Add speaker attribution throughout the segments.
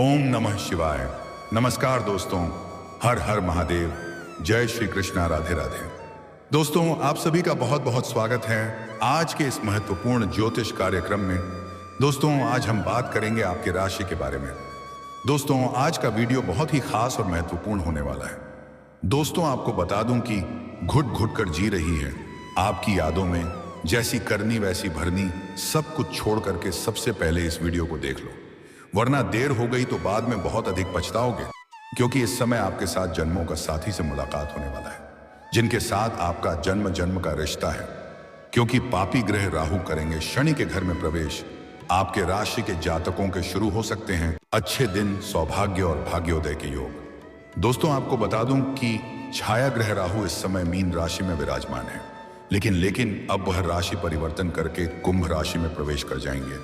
Speaker 1: ओम नमः शिवाय। नमस्कार दोस्तों, हर हर महादेव, जय श्री कृष्णा, राधे राधे। दोस्तों, आप सभी का बहुत बहुत स्वागत है आज के इस महत्वपूर्ण ज्योतिष कार्यक्रम में। दोस्तों, आज हम बात करेंगे आपकी राशि के बारे में। दोस्तों, आज का वीडियो बहुत ही खास और महत्वपूर्ण होने वाला है। दोस्तों, आपको बता दूं कि घुट घुट कर जी रही है आपकी यादों में, जैसी करनी वैसी भरनी, सब कुछ छोड़ करके सबसे पहले इस वीडियो को देख लो, वरना देर हो गई तो बाद में बहुत अधिक पछताओगे। क्योंकि इस समय आपके साथ जन्मों का साथी से मुलाकात होने वाला है, जिनके साथ आपका जन्म जन्म का रिश्ता है। क्योंकि पापी ग्रह राहु करेंगे शनि के घर में प्रवेश। आपके राशि के जातकों के शुरू हो सकते हैं अच्छे दिन, सौभाग्य और भाग्योदय के योग। दोस्तों, आपको बता दूं कि छाया ग्रह राहु इस समय मीन राशि में विराजमान है, लेकिन अब वह राशि परिवर्तन करके कुंभ राशि में प्रवेश कर जाएंगे,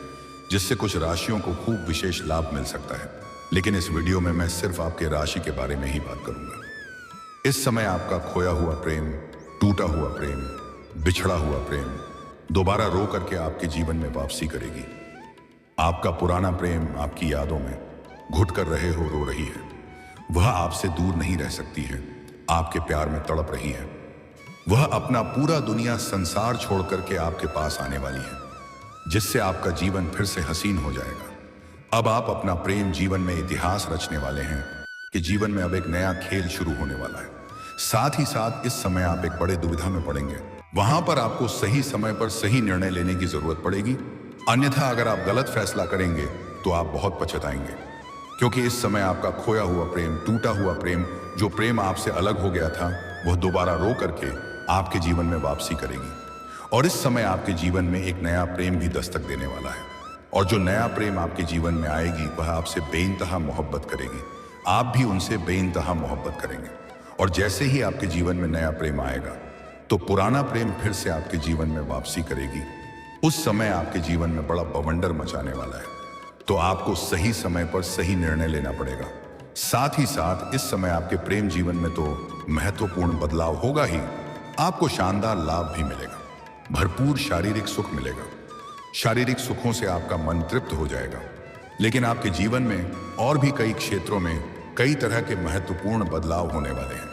Speaker 1: जिससे कुछ राशियों को खूब विशेष लाभ मिल सकता है। लेकिन इस वीडियो में मैं सिर्फ आपके राशि के बारे में ही बात करूंगा। इस समय आपका खोया हुआ प्रेम, टूटा हुआ प्रेम, बिछड़ा हुआ प्रेम दोबारा रो करके आपके जीवन में वापसी करेगी। आपका पुराना प्रेम आपकी यादों में घुट कर रहे हो रो रही है। वह आपसे दूर नहीं रह सकती है, आपके प्यार में तड़प रही है। वह अपना पूरा दुनिया संसार छोड़ करके आपके पास आने वाली है, जिससे आपका जीवन फिर से हसीन हो जाएगा। अब आप अपना प्रेम जीवन में इतिहास रचने वाले हैं कि जीवन में अब एक नया खेल शुरू होने वाला है। साथ ही साथ इस समय आप एक बड़े दुविधा में पड़ेंगे। वहां पर आपको सही समय पर सही निर्णय लेने की जरूरत पड़ेगी, अन्यथा अगर आप गलत फैसला करेंगे तो आप बहुत पछताएंगे। क्योंकि इस समय आपका खोया हुआ प्रेम, टूटा हुआ प्रेम, जो प्रेम आपसे अलग हो गया था, वह दोबारा रो करके आपके जीवन में वापसी करेगी। और इस समय आपके जीवन में एक नया प्रेम भी दस्तक देने वाला है। और जो नया प्रेम आपके जीवन में आएगी, वह आपसे बेइंतहा मोहब्बत करेगी, आप भी उनसे बेइंतहा मोहब्बत करेंगे। और जैसे ही आपके जीवन में नया प्रेम आएगा, तो पुराना प्रेम फिर से आपके जीवन में वापसी करेगी। उस समय आपके जीवन में बड़ा बवंडर मचाने वाला है, तो आपको सही समय पर सही निर्णय लेना पड़ेगा। साथ ही साथ इस समय आपके प्रेम जीवन में तो महत्वपूर्ण बदलाव होगा ही, आपको शानदार लाभ भी मिलेगा। भरपूर शारीरिक सुख मिलेगा। शारीरिक सुखों से आपका मन तृप्त हो जाएगा। लेकिन आपके जीवन में और भी कई क्षेत्रों में कई तरह के महत्वपूर्ण बदलाव होने वाले हैं।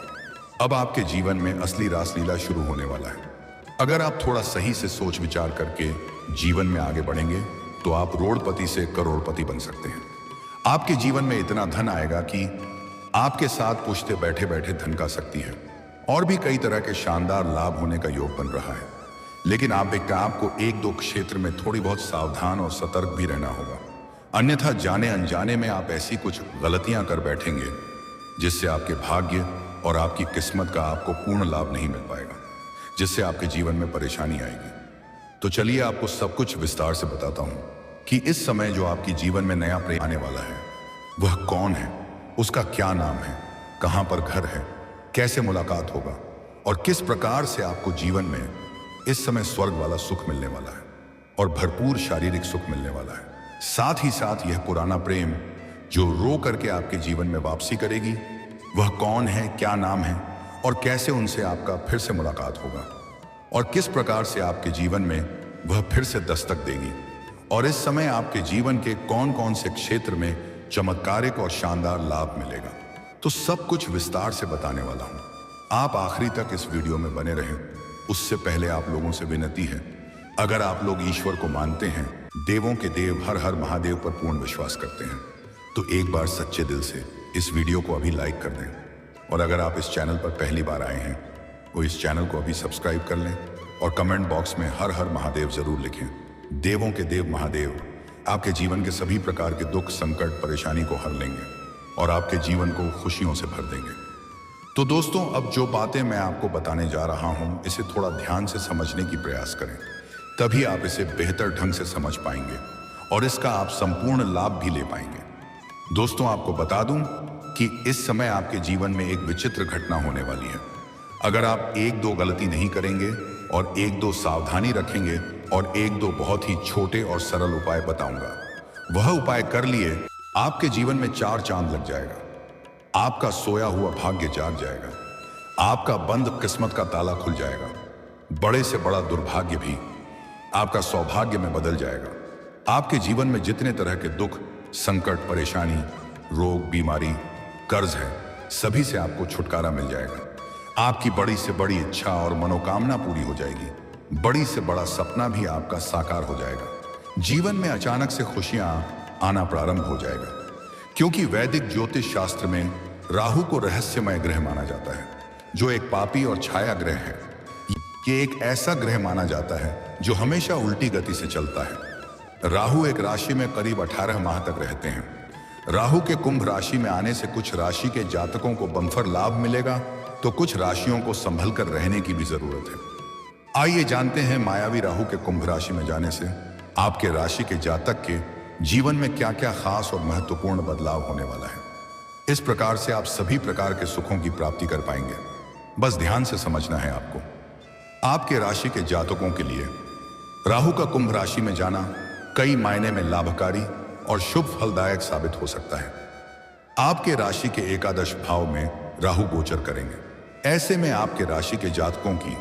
Speaker 1: अब आपके जीवन में असली रासलीला शुरू होने वाला है। अगर आप थोड़ा सही से सोच विचार करके जीवन में आगे बढ़ेंगे, तो आप रोड़पति से करोड़पति बन सकते हैं। आपके जीवन में इतना धन आएगा कि आपके साथ पूछते बैठे बैठे धन का शक्ति है। और भी कई तरह के शानदार लाभ होने का योग बन रहा है। लेकिन आपको एक दो क्षेत्र में थोड़ी बहुत सावधान और सतर्क भी रहना होगा, अन्यथा जाने अनजाने में आप ऐसी कुछ गलतियां कर बैठेंगे, जिससे आपके भाग्य और आपकी किस्मत का आपको पूर्ण लाभ नहीं मिल पाएगा, जिससे आपके जीवन में परेशानी आएगी। तो चलिए आपको सब कुछ विस्तार से बताता हूं कि इस समय जो आपकी जीवन में नया प्रेम आने वाला है, वह कौन है, उसका क्या नाम है, कहां पर घर है, कैसे मुलाकात होगा, और किस प्रकार से आपको जीवन में इस समय स्वर्ग वाला सुख मिलने वाला है और भरपूर शारीरिक सुख मिलने वाला है। साथ ही साथ यह पुराना प्रेम जो रो करके आपके जीवन में वापसी करेगी, वह कौन है, क्या नाम है, और कैसे उनसे आपका फिर से मुलाकात होगा, और किस प्रकार से आपके जीवन में वह फिर से दस्तक देगी। और इस समय आपके जीवन के कौन कौन से क्षेत्र में चमत्कारिक और शानदार लाभ मिलेगा, तो सब कुछ विस्तार से बताने वाला हूं। आप आखिरी तक इस वीडियो में बने रहें। उससे पहले आप लोगों से विनती है, अगर आप लोग ईश्वर को मानते हैं, देवों के देव हर हर महादेव पर पूर्ण विश्वास करते हैं, तो एक बार सच्चे दिल से इस वीडियो को अभी लाइक कर दें। और अगर आप इस चैनल पर पहली बार आए हैं, तो इस चैनल को अभी सब्सक्राइब कर लें और कमेंट बॉक्स में हर हर महादेव जरूर लिखें। देवों के देव महादेव आपके जीवन के सभी प्रकार के दुख, संकट, परेशानी को हर लेंगे और आपके जीवन को खुशियों से भर देंगे। तो दोस्तों, अब जो बातें मैं आपको बताने जा रहा हूं, इसे थोड़ा ध्यान से समझने की प्रयास करें, तभी आप इसे बेहतर ढंग से समझ पाएंगे और इसका आप संपूर्ण लाभ भी ले पाएंगे। दोस्तों, आपको बता दूं कि इस समय आपके जीवन में एक विचित्र घटना होने वाली है। अगर आप एक दो गलती नहीं करेंगे और एक दो सावधानी रखेंगे और एक दो बहुत ही छोटे और सरल उपाय बताऊंगा, वह उपाय कर लिए आपके जीवन में चार चांद लग जाएगा। आपका सोया हुआ भाग्य जाग जाएगा। आपका बंद किस्मत का ताला खुल जाएगा। बड़े से बड़ा दुर्भाग्य भी आपका सौभाग्य में बदल जाएगा। आपके जीवन में जितने तरह के दुख, संकट, परेशानी रोग, बीमारी, कर्ज है, सभी से आपको छुटकारा मिल जाएगा। आपकी बड़ी से बड़ी इच्छा और मनोकामना पूरी हो जाएगी। बड़ी से बड़ा सपना भी आपका साकार हो जाएगा। जीवन में अचानक से खुशियां आना प्रारंभ हो जाएगा, क्योंकि वैदिक ज्योतिष शास्त्र में राहु को रहस्यमय ग्रह माना जाता है, जो एक पापी और छाया ग्रह है। ये एक ऐसा ग्रह माना जाता है जो हमेशा उल्टी गति से चलता है। राहु एक राशि में करीब 18 माह तक रहते हैं। राहु के कुंभ राशि में आने से कुछ राशि के जातकों को बम्पर लाभ मिलेगा, तो कुछ राशियों को संभल कर रहने की भी जरूरत है। आइए जानते हैं मायावी राहु के कुंभ राशि में जाने से आपके राशि के जातक के जीवन में क्या क्या खास और महत्वपूर्ण बदलाव होने वाला है। इस प्रकार से आप सभी प्रकार के सुखों की प्राप्ति कर पाएंगे। बस ध्यान से समझना है आपको। आपके राशि के जातकों के लिए राहु का कुंभ राशि में जाना कई मायने में लाभकारी और शुभ फलदायक साबित हो सकता है। आपके राशि के एकादश भाव में राहु गोचर करेंगे। ऐसे में आपके राशि के जातकों की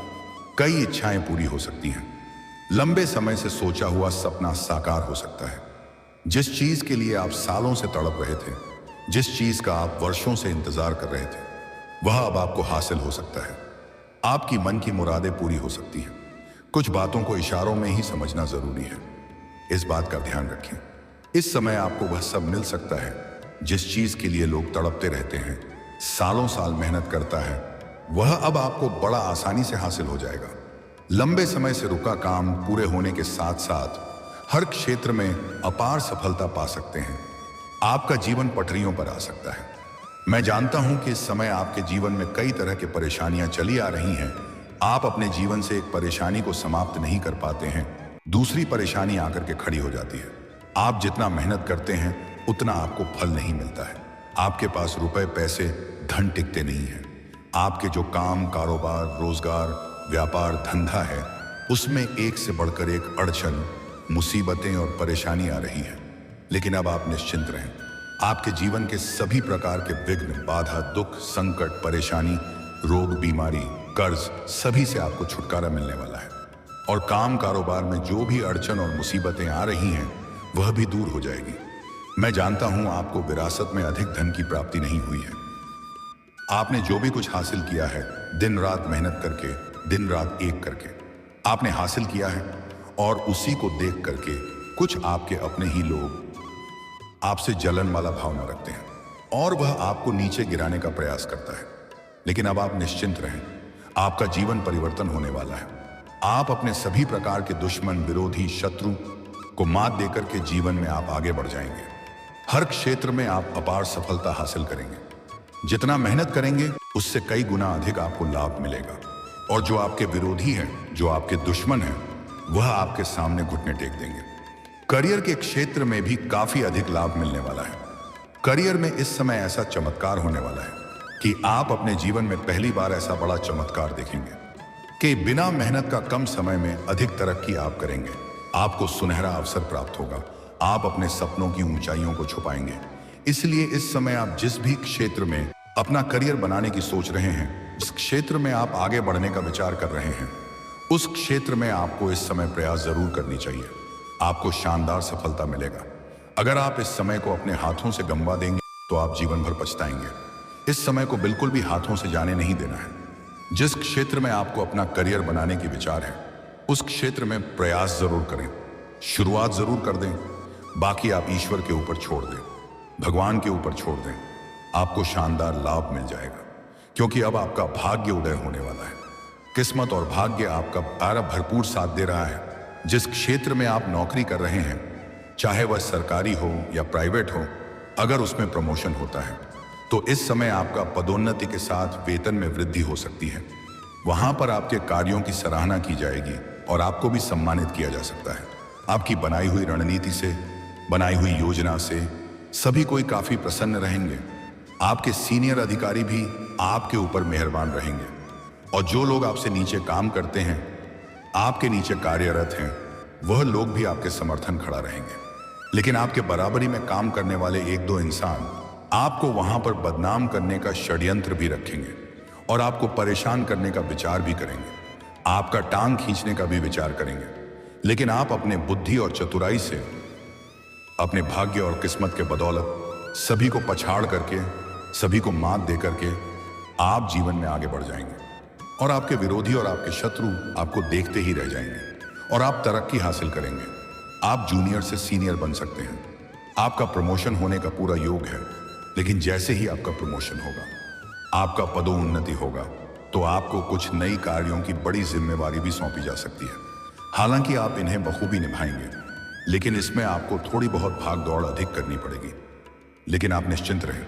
Speaker 1: कई इच्छाएं पूरी हो सकती हैं। लंबे समय से सोचा हुआ सपना साकार हो सकता है। जिस चीज के लिए आप सालों से तड़प रहे थे, जिस चीज का आप वर्षों से इंतजार कर रहे थे, वह अब आपको हासिल हो सकता है। आपकी मन की मुरादें पूरी हो सकती हैं। कुछ बातों को इशारों में ही समझना जरूरी है, इस बात का ध्यान रखें। इस समय आपको वह सब मिल सकता है जिस चीज के लिए लोग तड़पते रहते हैं, सालों साल मेहनत करता है, वह अब आपको बड़ा आसानी से हासिल हो जाएगा। लंबे समय से रुका काम पूरे होने के साथ साथ हर क्षेत्र में अपार सफलता पा सकते हैं। आपका जीवन पटरियों पर आ सकता है। मैं जानता हूं कि इस समय आपके जीवन में कई तरह की परेशानियां चली आ रही हैं। आप अपने जीवन से एक परेशानी को समाप्त नहीं कर पाते हैं, दूसरी परेशानी आकर के खड़ी हो जाती है। आप जितना मेहनत करते हैं उतना आपको फल नहीं मिलता है। आपके पास रुपए, पैसे, धन टिकते नहीं है। आपके जो काम, कारोबार, रोजगार, व्यापार, धंधा है, उसमें एक से बढ़कर एक अड़चन, मुसीबतें और परेशानी आ रही है। लेकिन अब आप निश्चिंत रहें। आपके जीवन के सभी प्रकार के विघ्न, बाधा, दुख, संकट, परेशानी, रोग, बीमारी, कर्ज, सभी से आपको छुटकारा मिलने वाला है। और काम कारोबार में जो भी अड़चन और मुसीबतें आ रही हैं, वह भी दूर हो जाएगी। मैं जानता हूं आपको विरासत में अधिक धन की प्राप्ति नहीं हुई है। आपने जो भी कुछ हासिल किया है, दिन रात मेहनत करके, दिन रात एक करके आपने हासिल किया है, और उसी को देख करके कुछ आपके अपने ही लोग आपसे जलन वाला भावना रखते हैं और वह आपको नीचे गिराने का प्रयास करता है। लेकिन अब आप निश्चिंत रहें, आपका जीवन परिवर्तन होने वाला है। आप अपने सभी प्रकार के दुश्मन, विरोधी, शत्रु को मात देकर के जीवन में आप आगे बढ़ जाएंगे। हर क्षेत्र में आप अपार सफलता हासिल करेंगे। जितना मेहनत करेंगे उससे कई गुना अधिक आपको लाभ मिलेगा। और जो आपके विरोधी हैं, जो आपके दुश्मन हैं, वह आपके सामने घुटने टेक देंगे। करियर के क्षेत्र में भी काफी अधिक लाभ मिलने वाला है। करियर में इस समय ऐसा चमत्कार होने वाला है कि आप अपने जीवन में पहली बार ऐसा बड़ा चमत्कार देखेंगे कि बिना मेहनत का कम समय में अधिक तरक्की आप करेंगे। आपको सुनहरा अवसर प्राप्त होगा। आप अपने सपनों की ऊंचाइयों को छुपाएंगे। इसलिए इस समय आप जिस भी क्षेत्र में अपना करियर बनाने की सोच रहे हैं, जिस क्षेत्र में आप आगे बढ़ने का विचार कर रहे हैं, उस क्षेत्र में आपको इस समय प्रयास जरूर करनी चाहिए। आपको शानदार सफलता मिलेगा। अगर आप इस समय को अपने हाथों से गंवा देंगे तो आप जीवन भर पछताएंगे। इस समय को बिल्कुल भी हाथों से जाने नहीं देना है। जिस क्षेत्र में आपको अपना करियर बनाने की विचार है, उस क्षेत्र में प्रयास जरूर करें, शुरुआत जरूर कर दें। बाकी आप ईश्वर के ऊपर छोड़ दें, भगवान के ऊपर छोड़ दें। आपको शानदार लाभ मिल जाएगा, क्योंकि अब आपका भाग्य उदय होने वाला है। किस्मत और भाग्य आपका प्यारा भरपूर साथ दे रहा है। जिस क्षेत्र में आप नौकरी कर रहे हैं, चाहे वह सरकारी हो या प्राइवेट हो, अगर उसमें प्रमोशन होता है तो इस समय आपका पदोन्नति के साथ वेतन में वृद्धि हो सकती है। वहां पर आपके कार्यों की सराहना की जाएगी और आपको भी सम्मानित किया जा सकता है। आपकी बनाई हुई रणनीति से, बनाई हुई योजना से सभी कोई काफी प्रसन्न रहेंगे। आपके सीनियर अधिकारी भी आपके ऊपर मेहरबान रहेंगे और जो लोग आपसे नीचे काम करते हैं, आपके नीचे कार्यरत हैं, वह लोग भी आपके समर्थन खड़ा रहेंगे। लेकिन आपके बराबरी में काम करने वाले एक दो इंसान आपको वहां पर बदनाम करने का षड्यंत्र भी रखेंगे और आपको परेशान करने का विचार भी करेंगे। आपका टांग खींचने का भी विचार करेंगे। लेकिन आप अपने बुद्धि और चतुराई से, अपने भाग्य और किस्मत के बदौलत सभी को पछाड़ करके, सभी को मात दे करके आप जीवन में आगे बढ़ जाएंगे और आपके विरोधी और आपके शत्रु आपको देखते ही रह जाएंगे और आप तरक्की हासिल करेंगे। आप जूनियर से सीनियर बन सकते हैं। आपका प्रमोशन होने का पूरा योग है, लेकिन जैसे ही आपका प्रमोशन होगा, आपका पदोन्नति होगा, तो आपको कुछ नई कार्यों की बड़ी जिम्मेवारी भी सौंपी जा सकती है। हालांकि आप इन्हें बखूबी निभाएंगे, लेकिन इसमें आपको थोड़ी बहुत भाग दौड़ अधिक करनी पड़ेगी। लेकिन आप निश्चिंत रहें,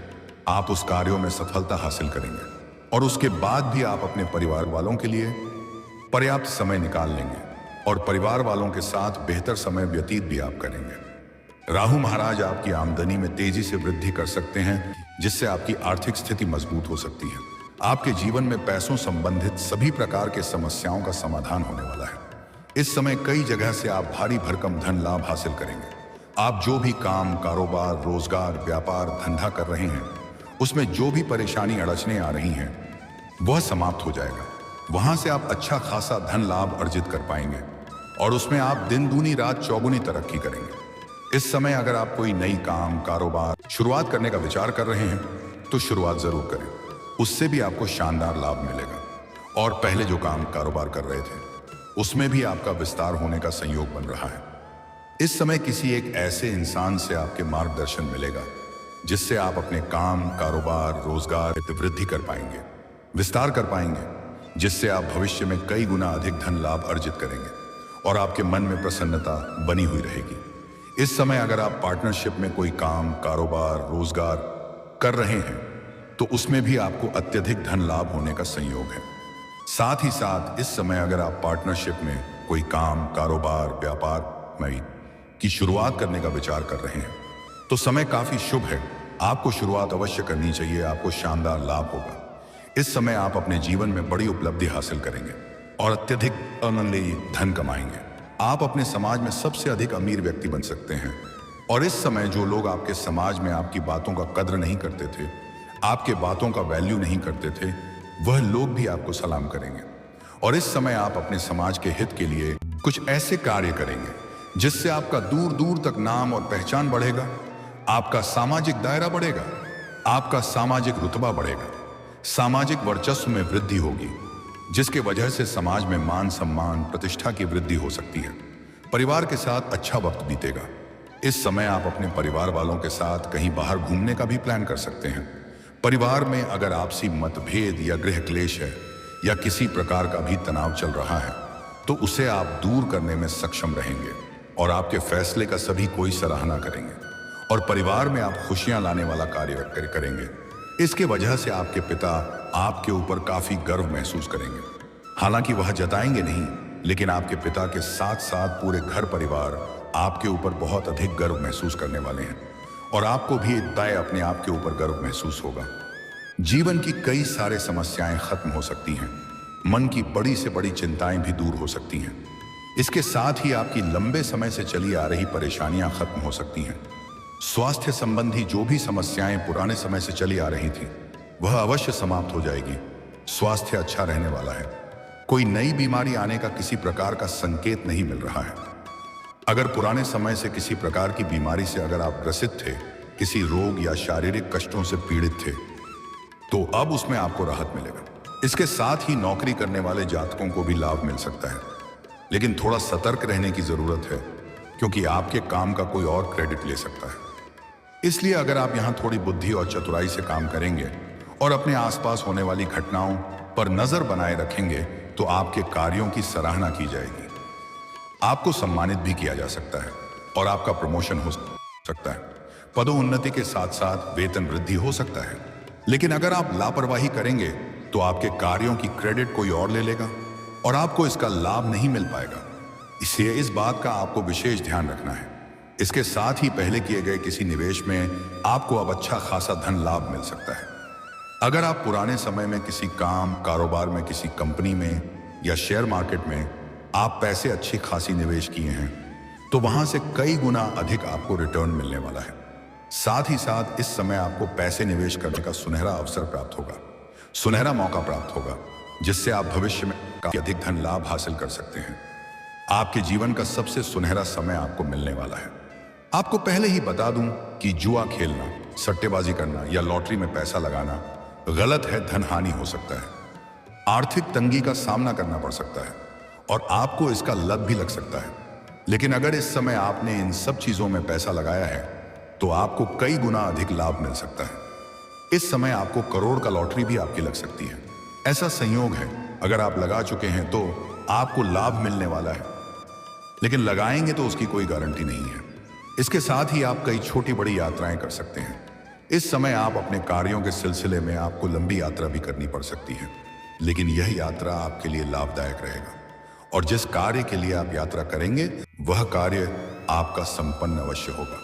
Speaker 1: आप उस कार्यों में सफलता हासिल करेंगे और उसके बाद भी आप अपने परिवार वालों के लिए पर्याप्त समय निकाल लेंगे और परिवार वालों के साथ बेहतर समय व्यतीत भी आप करेंगे। राहु महाराज आपकी आमदनी में तेजी से वृद्धि कर सकते हैं, जिससे आपकी आर्थिक स्थिति मजबूत हो सकती है। आपके जीवन में पैसों संबंधित सभी प्रकार के समस्याओं का समाधान होने वाला है। इस समय कई जगह से आप भारी भरकम धन लाभ हासिल करेंगे। आप जो भी काम, कारोबार, रोजगार, व्यापार, धंधा कर रहे हैं, उसमें जो भी परेशानी अड़चने आ रही हैं, वह समाप्त हो जाएगा। वहां से आप अच्छा खासा धन लाभ अर्जित कर पाएंगे और उसमें आप दिन दूनी रात चौगुनी तरक्की करेंगे। इस समय अगर आप कोई नई काम, कारोबार शुरुआत करने का विचार कर रहे हैं, तो शुरुआत जरूर करें। उससे भी आपको शानदार लाभ मिलेगा और पहले जो काम, कारोबार कर रहे थे, उसमें भी आपका विस्तार होने का संयोग बन रहा है। इस समय किसी एक ऐसे इंसान से आपके मार्गदर्शन मिलेगा, जिससे आप अपने काम, कारोबार, रोजगार में वृद्धि कर पाएंगे, विस्तार कर पाएंगे, जिससे आप भविष्य में कई गुना अधिक धन लाभ अर्जित करेंगे और आपके मन में प्रसन्नता बनी हुई रहेगी। इस समय अगर आप पार्टनरशिप में कोई काम, कारोबार, रोजगार कर रहे हैं, तो उसमें भी आपको अत्यधिक धन लाभ होने का संयोग है। साथ ही साथ इस समय अगर आप पार्टनरशिप में कोई काम, कारोबार, व्यापार की शुरुआत करने का विचार कर रहे हैं, तो समय काफी शुभ है। आपको शुरुआत अवश्य करनी चाहिए, आपको शानदार लाभ होगा। इस समय आप अपने जीवन में बड़ी उपलब्धि हासिल करेंगे और अत्यधिक अनन्य धन कमाएंगे। आप अपने समाज में सबसे अधिक अमीर व्यक्ति बन सकते हैं और इस समय जो लोग आपके समाज में आपकी बातों का कद्र नहीं करते थे, आपके बातों का वैल्यू नहीं करते थे, वह लोग भी आपको सलाम करेंगे। और इस समय आप अपने समाज के हित के लिए कुछ ऐसे कार्य करेंगे जिससे आपका दूर दूर तक नाम और पहचान बढ़ेगा, आपका सामाजिक दायरा बढ़ेगा, आपका सामाजिक रुतबा बढ़ेगा, सामाजिक वर्चस्व में वृद्धि होगी, जिसके वजह से समाज में मान सम्मान, प्रतिष्ठा की वृद्धि हो सकती है। परिवार के साथ अच्छा वक्त बीतेगा। इस समय आप अपने परिवार वालों के साथ कहीं बाहर घूमने का भी प्लान कर सकते हैं। परिवार में अगर आपसी मतभेद या गृह क्लेश है या किसी प्रकार का भी तनाव चल रहा है, तो उसे आप दूर करने में सक्षम रहेंगे और आपके फैसले का सभी कोई सराहना करेंगे और परिवार में आप खुशियां लाने वाला कार्य करेंगे। इसके वजह से आपके पिता आपके ऊपर काफी गर्व महसूस करेंगे। हालांकि वह जताएंगे नहीं, लेकिन आपके पिता के साथ साथ पूरे घर परिवार आपके ऊपर बहुत अधिक गर्व महसूस करने वाले हैं और आपको भी तय अपने आप के ऊपर गर्व महसूस होगा। जीवन की कई सारे समस्याएं खत्म हो सकती हैं, मन की बड़ी से बड़ी चिंताएं भी दूर हो सकती हैं। इसके साथ ही आपकी लंबे समय से चली आ रही परेशानियां खत्म हो सकती हैं। स्वास्थ्य संबंधी जो भी समस्याएं पुराने समय से चली आ रही थी, वह अवश्य समाप्त हो जाएगी। स्वास्थ्य अच्छा रहने वाला है। कोई नई बीमारी आने का किसी प्रकार का संकेत नहीं मिल रहा है। अगर पुराने समय से किसी प्रकार की बीमारी से अगर आप ग्रसित थे, किसी रोग या शारीरिक कष्टों से पीड़ित थे, तो अब उसमें आपको राहत मिलेगा। इसके साथ ही नौकरी करने वाले जातकों को भी लाभ मिल सकता है, लेकिन थोड़ा सतर्क रहने की जरूरत है, क्योंकि आपके काम का कोई और क्रेडिट ले सकता है। इसलिए अगर आप यहां थोड़ी बुद्धि और चतुराई से काम करेंगे और अपने आसपास होने वाली घटनाओं पर नजर बनाए रखेंगे, तो आपके कार्यों की सराहना की जाएगी, आपको सम्मानित भी किया जा सकता है और आपका प्रमोशन हो सकता है। पदोन्नति के साथ साथ वेतन वृद्धि हो सकता है। लेकिन अगर आप लापरवाही करेंगे, तो आपके कार्यों की क्रेडिट कोई और ले लेगा और आपको इसका लाभ नहीं मिल पाएगा। इसलिए इस बात का आपको विशेष ध्यान रखना है। इसके साथ ही पहले किए गए किसी निवेश में आपको अब अच्छा खासा धन लाभ मिल सकता है। अगर आप पुराने समय में किसी काम, कारोबार में, किसी कंपनी में या शेयर मार्केट में आप पैसे अच्छी खासी निवेश किए हैं, तो वहां से कई गुना अधिक आपको रिटर्न मिलने वाला है। साथ ही साथ इस समय आपको पैसे निवेश करने का सुनहरा अवसर प्राप्त होगा, सुनहरा मौका प्राप्त होगा, जिससे आप भविष्य में काफी अधिक धन लाभ हासिल कर सकते हैं। आपके जीवन का सबसे सुनहरा समय आपको मिलने वाला है। आपको पहले ही बता दूं कि जुआ खेलना सट्टेबाजी करना या लॉटरी में पैसा लगाना गलत है, धन हानि हो सकता है, आर्थिक तंगी का सामना करना पड़ सकता है और आपको इसका लत भी लग सकता है। लेकिन अगर इस समय आपने इन सब चीजों में पैसा लगाया है तो आपको कई गुना अधिक लाभ मिल सकता है। इस समय आपको करोड़ का लॉटरी भी आपकी लग सकती है। ऐसा संयोग है, अगर आप लगा चुके हैं तो आपको लाभ मिलने वाला है, लेकिन लगाएंगे तो उसकी कोई गारंटी नहीं है। इसके साथ ही आप कई छोटी बड़ी यात्राएं कर सकते हैं। इस समय आप अपने कार्यों के सिलसिले में आपको लंबी यात्रा भी करनी पड़ सकती है, लेकिन यह यात्रा आपके लिए लाभदायक रहेगा और जिस कार्य के लिए आप यात्रा करेंगे वह कार्य आपका संपन्न अवश्य होगा।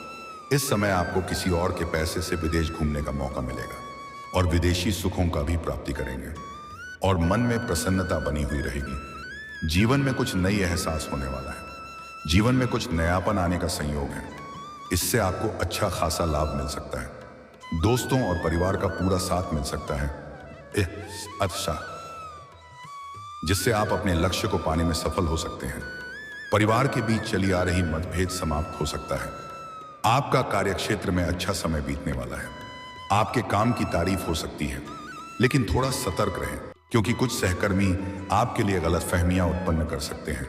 Speaker 1: इस समय आपको किसी और के पैसे से विदेश घूमने का मौका मिलेगा और विदेशी सुखों का भी प्राप्ति करेंगे और मन में प्रसन्नता बनी हुई रहेगी। जीवन में कुछ नई एहसास होने वाला है, जीवन में कुछ नयापन आने का संयोग है। इससे आपको अच्छा खासा लाभ मिल सकता है। दोस्तों और परिवार का पूरा साथ मिल सकता है, अच्छा, जिससे आप अपने लक्ष्य को पाने में सफल हो सकते हैं। परिवार के बीच चली आ रही मतभेद समाप्त हो सकता है। आपका कार्यक्षेत्र में अच्छा समय बीतने वाला है। आपके काम की तारीफ हो सकती है, लेकिन थोड़ा सतर्क रहें क्योंकि कुछ सहकर्मी आपके लिए गलतफहमियां उत्पन्न कर सकते हैं।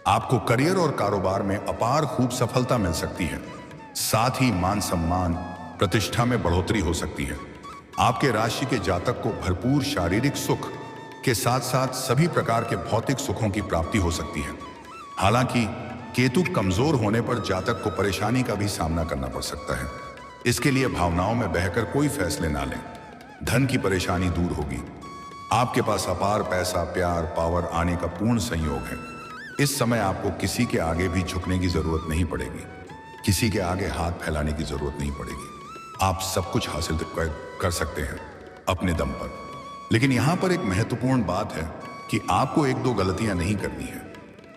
Speaker 1: आपको करियर और कारोबार में अपार खूब सफलता मिल सकती है। साथ ही मान सम्मान, प्रतिष्ठा में बढ़ोतरी हो सकती है। आपके राशि के जातक को भरपूर शारीरिक सुख के साथ साथ सभी प्रकार के भौतिक सुखों की प्राप्ति हो सकती है। हालांकि केतु कमजोर होने पर जातक को परेशानी का भी सामना करना पड़ सकता है। इसके लिए भावनाओं में बहकर कोई फैसले ना लें। धन की परेशानी दूर होगी। आपके पास अपार पैसा, प्यार, पावर आने का पूर्ण संयोग है। इस समय आपको किसी के आगे भी झुकने की जरूरत नहीं पड़ेगी, किसी के आगे हाथ फैलाने की जरूरत नहीं पड़ेगी। आप सब कुछ हासिल कर सकते हैं अपने दम पर। लेकिन यहां पर एक महत्वपूर्ण बात है कि आपको एक दो गलतियां नहीं करनी है,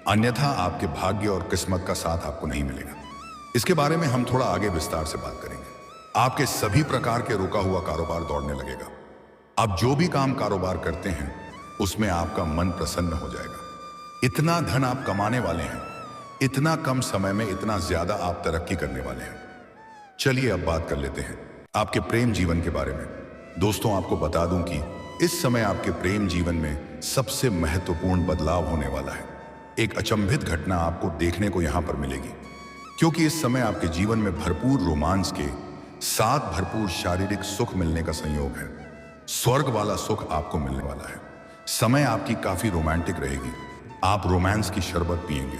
Speaker 1: अन्यथा आपके भाग्य और किस्मत का साथ आपको नहीं मिलेगा। इसके बारे में हम थोड़ा आगे विस्तार से बात करेंगे। आपके सभी प्रकार के रुका हुआ कारोबार दौड़ने लगेगा। आप जो भी काम कारोबार करते हैं उसमें आपका मन प्रसन्न हो जाएगा। इतना धन आप कमाने वाले हैं, इतना कम समय में इतना ज्यादा आप तरक्की करने वाले हैं। चलिए अब बात कर लेते हैं आपके प्रेम जीवन के बारे में। दोस्तों, आपको बता दूं कि इस समय आपके प्रेम जीवन में सबसे महत्वपूर्ण बदलाव होने वाला है। एक अचंभित घटना आपको देखने को यहां पर मिलेगी, क्योंकि इस समय आपके जीवन में भरपूर रोमांस के साथ भरपूर शारीरिक सुख मिलने का संयोग है। स्वर्ग वाला सुख आपको मिलने वाला है। समय आपकी काफी रोमांटिक रहेगी। आप रोमांस की शरबत पिएंगे,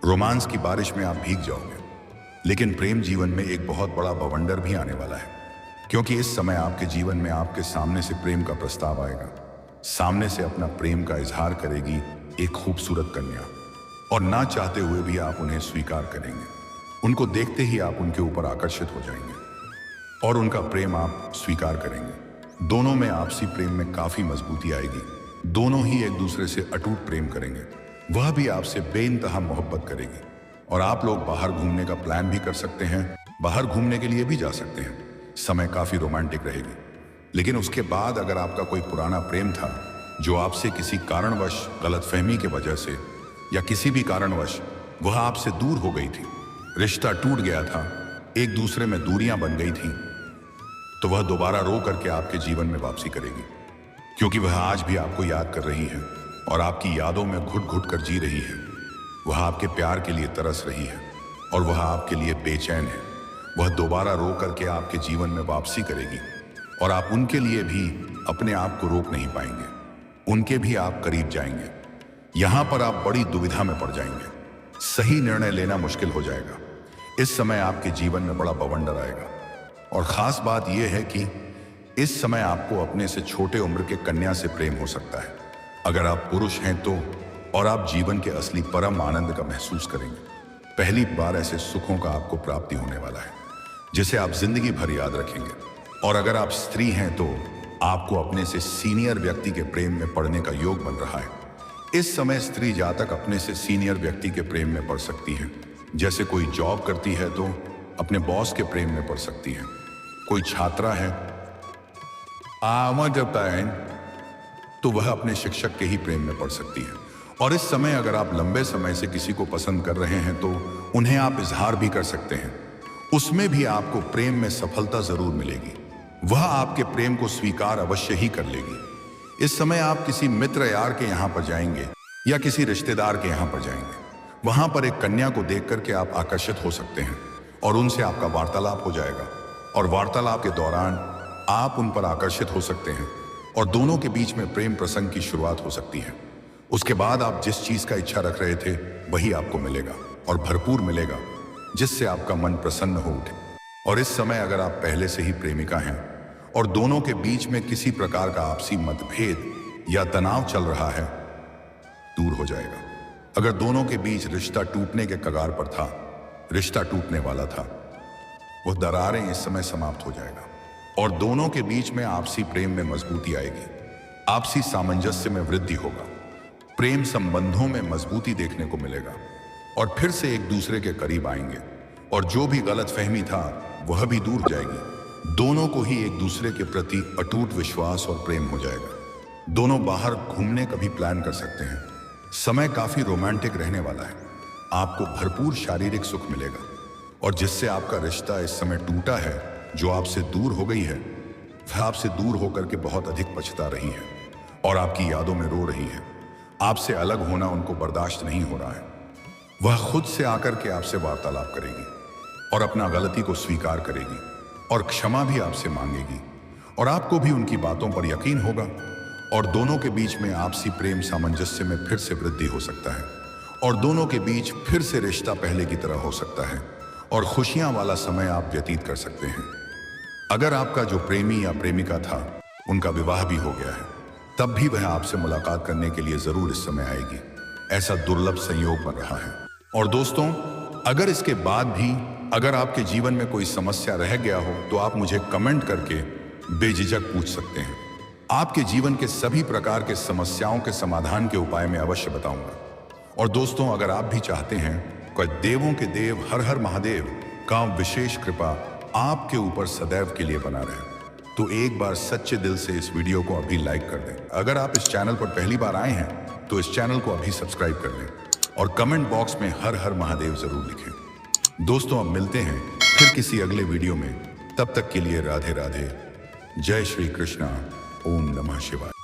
Speaker 1: रोमांस की बारिश में आप भीग जाओगे। लेकिन प्रेम जीवन में एक बहुत बड़ा बवंडर भी आने वाला है, क्योंकि इस समय आपके जीवन में आपके सामने से प्रेम का प्रस्ताव आएगा। सामने से अपना प्रेम का इजहार करेगी एक खूबसूरत कन्या, और ना चाहते हुए भी आप उन्हें स्वीकार करेंगे। उनको देखते ही आप उनके ऊपर आकर्षित हो जाएंगे और उनका प्रेम आप स्वीकार करेंगे। दोनों में आपसी प्रेम में काफी मजबूती आएगी। दोनों ही एक दूसरे से अटूट प्रेम करेंगे। वह भी आपसे बेइंतहा मोहब्बत करेगी और आप लोग बाहर घूमने का प्लान भी कर सकते हैं। बाहर घूमने के लिए भी जा सकते हैं। समय काफी रोमांटिक रहेगी। लेकिन उसके बाद अगर आपका कोई पुराना प्रेम था जो आपसे किसी कारणवश, गलतफहमी के वजह से या किसी भी कारणवश वह आपसे दूर हो गई थी, रिश्ता टूट गया था, एक दूसरे में दूरियां बन गई थी, तो वह दोबारा रो करके आपके जीवन में वापसी करेगी, क्योंकि वह आज भी आपको याद कर रही है और आपकी यादों में घुट घुट कर जी रही है। वह आपके प्यार के लिए तरस रही है और वह आपके लिए बेचैन है। वह दोबारा रो करके आपके जीवन में वापसी करेगी और आप उनके लिए भी अपने आप को रोक नहीं पाएंगे। उनके भी आप करीब जाएंगे। यहां पर आप बड़ी दुविधा में पड़ जाएंगे। सही निर्णय लेना मुश्किल हो जाएगा। इस समय आपके जीवन में बड़ा बवंडर आएगा और खास बात यह है कि इस समय आपको अपने से छोटे उम्र के कन्या से प्रेम हो सकता है। अगर आप पुरुष हैं तो, और आप जीवन के असली परम आनंद का महसूस करेंगे। पहली बार ऐसे सुखों का आपको प्राप्ति होने वाला है जिसे आप जिंदगी भर याद रखेंगे। और अगर आप स्त्री हैं तो आपको अपने से सीनियर व्यक्ति के प्रेम में पड़ने का योग बन रहा है। इस समय स्त्री जातक अपने से सीनियर व्यक्ति के प्रेम में पड़ सकती है। जैसे कोई जॉब करती है तो अपने बॉस के प्रेम में पड़ सकती है। कोई छात्रा है तो वह अपने शिक्षक के ही प्रेम में पड़ सकती है। और इस समय अगर आप लंबे समय से किसी को पसंद कर रहे हैं तो उन्हें आप इजहार भी कर सकते हैं। उसमें भी आपको प्रेम में सफलता जरूर मिलेगी। वह आपके प्रेम को स्वीकार अवश्य ही कर लेगी। इस समय आप किसी मित्र यार के यहाँ पर जाएंगे या किसी रिश्तेदार के यहाँ पर जाएंगे। वहां पर एक कन्या को देख करके आप आकर्षित हो सकते हैं और उनसे आपका वार्तालाप हो जाएगा और वार्तालाप के दौरान आप उन पर आकर्षित हो सकते हैं और दोनों के बीच में प्रेम प्रसंग की शुरुआत हो सकती है। उसके बाद आप जिस चीज का इच्छा रख रहे थे वही आपको मिलेगा और भरपूर मिलेगा, जिससे आपका मन प्रसन्न हो उठे। और इस समय अगर आप पहले से ही प्रेमिका हैं और दोनों के बीच में किसी प्रकार का आपसी मतभेद या तनाव चल रहा है, दूर हो जाएगा। अगर दोनों के बीच रिश्ता टूटने के कगार पर था, रिश्ता टूटने वाला था, वो दरारें इस समय समाप्त हो जाएगा और दोनों के बीच में आपसी प्रेम में मजबूती आएगी। आपसी सामंजस्य में वृद्धि होगा, प्रेम संबंधों में मजबूती देखने को मिलेगा और फिर से एक दूसरे के करीब आएंगे और जो भी गलतफहमी था वह भी दूर जाएगी। दोनों को ही एक दूसरे के प्रति अटूट विश्वास और प्रेम हो जाएगा। दोनों बाहर घूमने का भी प्लान कर सकते हैं। समय काफी रोमांटिक रहने वाला है। आपको भरपूर शारीरिक सुख मिलेगा और जिससे आपका रिश्ता इस समय टूटा है, जो आपसे दूर हो गई है, वह आपसे दूर होकर के बहुत अधिक पछता रही है और आपकी यादों में रो रही है। आपसे अलग होना उनको बर्दाश्त नहीं हो रहा है। वह खुद से आकर के आपसे वार्तालाप करेगी और अपना गलती को स्वीकार करेगी और क्षमा भी आपसे मांगेगी और आपको भी उनकी बातों पर यकीन होगा और दोनों के बीच में आपसी प्रेम सामंजस्य में फिर से वृद्धि हो सकता है और दोनों के बीच फिर से रिश्ता पहले की तरह हो सकता है और खुशियां वाला समय आप व्यतीत कर सकते हैं। अगर आपका जो प्रेमी या प्रेमिका था उनका विवाह भी हो गया है, तब भी वह आपसे मुलाकात करने के लिए जरूर इस समय आएगी। ऐसा दुर्लभ संयोग बन रहा है। और दोस्तों, अगर इसके बाद भी अगर आपके जीवन में कोई समस्या रह गया हो तो आप मुझे कमेंट करके बेझिझक पूछ सकते हैं। आपके जीवन के सभी प्रकार के समस्याओं के समाधान के उपाय मैं अवश्य बताऊंगा। और दोस्तों, अगर आप भी चाहते हैं कि देवों के देव हर हर महादेव का विशेष कृपा आपके ऊपर सदैव के लिए बना रहे, तो एक बार सच्चे दिल से इस वीडियो को अभी लाइक कर दें। अगर आप इस चैनल पर पहली बार आए हैं तो इस चैनल को अभी सब्सक्राइब कर लें और कमेंट बॉक्स में हर हर महादेव जरूर लिखें। दोस्तों, अब मिलते हैं फिर किसी अगले वीडियो में। तब तक के लिए राधे राधे। जय श्री कृष्णा। ओम नमः शिवाय।